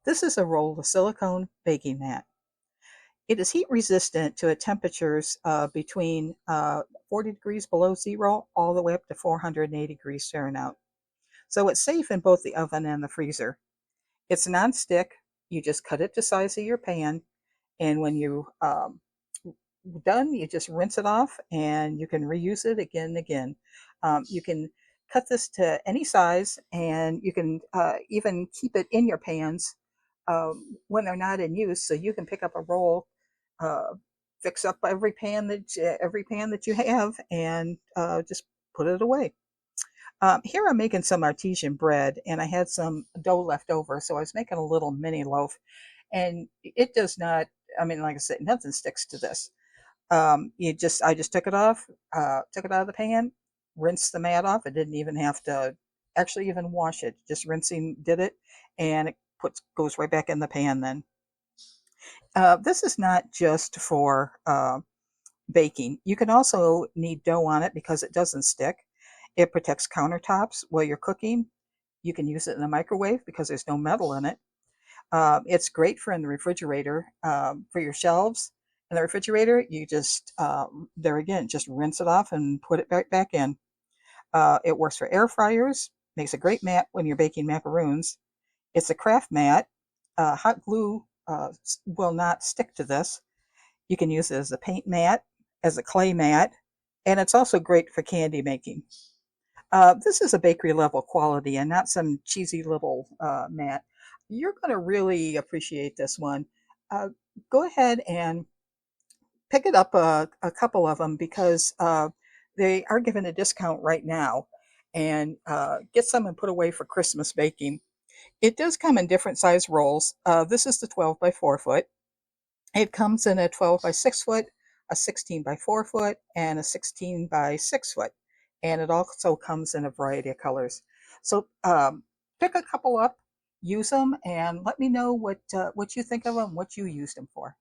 This is a roll of silicone baking mat. It is heat resistant to temperatures between 40 degrees below zero all the way up to 480 degrees Fahrenheit. So it's safe in both the oven and the freezer. It's non-stick. You just cut it to size of your pan, and when you done, you just rinse it off, and you can reuse it again and again. You can cut this to any size, and you can even keep it in your pans when they're not in use. So you can pick up a roll, uh, fix up every pan that you have, and just put it away. Here I'm making some artesian bread, and I had some dough left over, so I was making a little mini loaf, and it does not. I mean, like I said, nothing sticks to this. I just took it off, took it out of the pan, rinsed the mat off. I didn't even have to actually even wash it. Just rinsing did it, and it goes right back in the pan then. This is not just for baking. You can also knead dough on it because it doesn't stick. It protects countertops while you're cooking. You can use it in the microwave because there's no metal in it. It's great for in the refrigerator, for your shelves. In the refrigerator, you just, there again, just rinse it off and put it back in. It works for air fryers, makes a great mat when you're baking macaroons. It's a craft mat. Hot glue will not stick to this. You can use it as a paint mat, as a clay mat, and it's also great for candy making. This is a bakery level quality and not some cheesy little mat. You're going to really appreciate this one. Uh, Go ahead and pick it up a couple of them because they are giving a discount right now. And get some and put away for Christmas baking. It does come in different size rolls. This is the 12 by 4 foot. It comes in a 12 by 6 foot, a 16 by 4 foot, and a 16 by 6 foot. And it also comes in a variety of colors. So pick a couple up, use them, and let me know what you think of them, what you used them for.